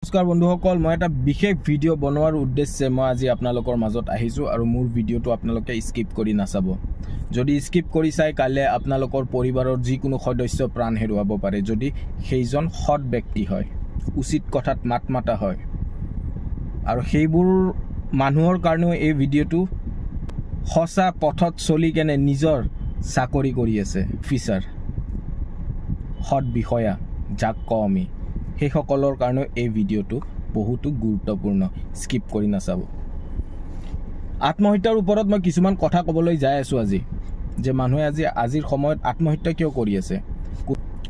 নমস্কাৰ বন্ধুসকল, মই এটা বিশেষ ভিডিঅ' বনোৱাৰ উদ্দেশ্যে মই আজি আপোনালোকৰ মাজত আহিছোঁ আৰু মোৰ ভিডিঅ'টো আপোনালোকে স্কিপ কৰি নাচাব। যদি স্কিপ কৰি চাই কাইলৈ আপোনালোকৰ পৰিবাৰৰ যিকোনো সদস্য প্ৰাণ হেৰুৱাব পাৰে যদি সেইজন সৎ ব্যক্তি হয়, উচিত কথাত মাত মাতা হয়। আৰু সেইবোৰ মানুহৰ কাৰণেও এই ভিডিঅ'টো সঁচা পথত চলি কেনে নিজৰ চাকৰি কৰি আছে, অফিচাৰ, সৎ বিষয়া যাক কওঁ আমি, সেইসকলৰ কাৰণেও এই ভিডিঅ'টো বহুতো গুৰুত্বপূৰ্ণ। স্কিপ কৰি নাচাব। আত্মহত্যাৰ ওপৰত মই কিছুমান কথা ক'বলৈ যাই আছোঁ আজি, যে মানুহে আজিৰ সময়ত আত্মহত্যা কিয় কৰি আছে,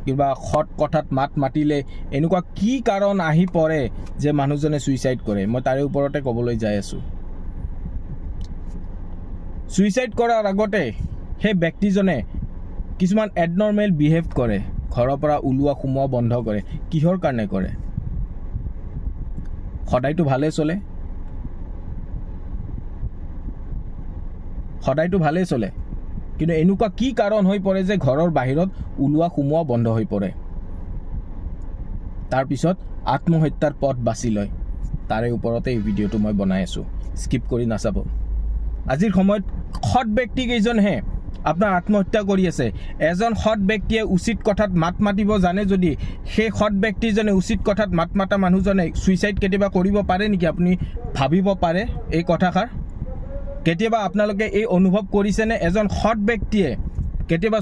কিবা সৎ কথাত মাত মাতিলে এনেকুৱা কি কাৰণ আহি পৰে যে মানুহজনে ছুইচাইড কৰে, মই তাৰে ওপৰতে ক'বলৈ যাই আছোঁ। ছুইচাইড কৰাৰ আগতে সেই ব্যক্তিজনে কিছুমান এবনৰ্মেল বিহেভ কৰে, ঘৰৰ পৰা ওলোৱা সোমোৱা বন্ধ কৰে। কিহৰ কাৰণে কৰে? সদায়তো ভালেই চলে, কিন্তু এনেকুৱা কি কাৰণ হৈ পৰে যে ঘৰৰ বাহিৰত ওলোৱা সোমোৱা বন্ধ হৈ পৰে, তাৰপিছত আত্মহত্যাৰ পথ বাছি লয়। তাৰে ওপৰতে এই ভিডিঅ'টো মই বনাই আছোঁ, স্কিপ কৰি নাচাব। আজিৰ সময়ত সৎ ব্যক্তি কেইজনহে আপোনাৰ আত্মহত্যা কৰি আছে। এজন সৎ ব্যক্তিয়ে উচিত কথাত মাত মাতিব জানে যদি সেই সৎ ব্যক্তিজনে, উচিত কথাত মাত মাতা মানুহজনে ছুইচাইড কেতিয়াবা কৰিব পাৰে নেকি? আপুনি ভাবিব পাৰে এই কথাষাৰ? কেতিয়াবা আপোনালোকে এই অনুভৱ কৰিছেনে? এজন সৎ ব্যক্তিয়ে কেতিয়াবা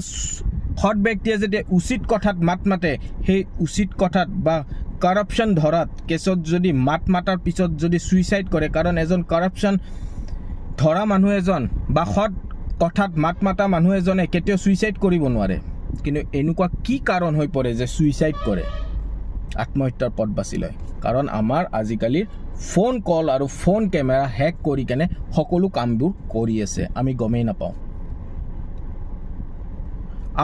যেতিয়া উচিত কথাত মাত মাতে, সেই উচিত কথাত বা কাৰাপশ্যন ধৰাত কেছত যদি মাত মাতাৰ পিছত যদি ছুইচাইড কৰে, কাৰণ এজন কাৰাপশ্যন ধৰা মানুহ এজন বা সৎ কথাত মাত মাতা মানুহ এজনে কেতিয়াও ছুইচাইড কৰিব নোৱাৰে। কিন্তু এনেকুৱা কি কাৰণ হৈ পৰে যে ছুইচাইড কৰে, আত্মহত্যাৰ পথ বাছি লয়? কাৰণ আমাৰ আজিকালি ফোন কল আৰু ফোন কেমেৰা হেক কৰি কেনে সকলো কামবোৰ কৰি আছে, আমি গমেই নাপাওঁ।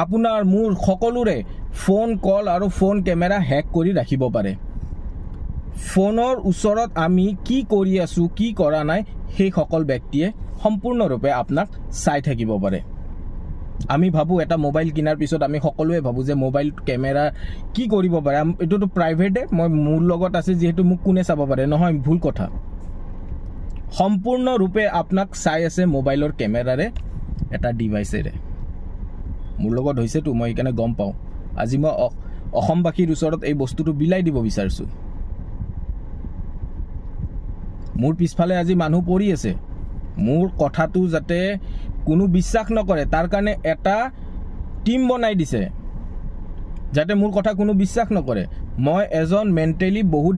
আপোনাৰ মোৰ সকলোৰে ফোন কল আৰু ফোন কেমেৰা হেক কৰি ৰাখিব পাৰে। ফোনৰ ওচৰত আমি কি কৰি আছোঁ, কি কৰা নাই, সেই সকল ব্যক্তিয়ে সম্পূৰ্ণৰূপে আপোনাক চাই থাকিব পাৰে। আমি ভাবোঁ এটা মোবাইল কিনাৰ পিছত আমি সকলোৱে ভাবোঁ যে মোবাইল কেমেৰা কি কৰিব পাৰে, এইটোতো প্ৰাইভেটে, মই মোৰ লগত আছে যিহেতু মোক কোনে চাব পাৰে। নহয়, ভুল কথা। সম্পূৰ্ণৰূপে আপোনাক চাই আছে মোবাইলৰ কেমেৰাৰে, এটা ডিভাইচেৰে। মোৰ লগত হৈছেতো, মই সেইকাৰণে গম পাওঁ। আজি মই অসমবাসীৰ ওচৰত এই বস্তুটো বিলাই দিব বিচাৰিছোঁ। মোৰ পিছফালে আজি মানুহ পৰি আছে, মোৰ কথাটো যাতে কোনো বিশ্বাস নকৰে তাৰ কাৰণে এটা টিম বনাই দিছে, যাতে মোৰ কথা কোনো বিশ্বাস নকৰে। মই এজন মেণ্টেলি বহুত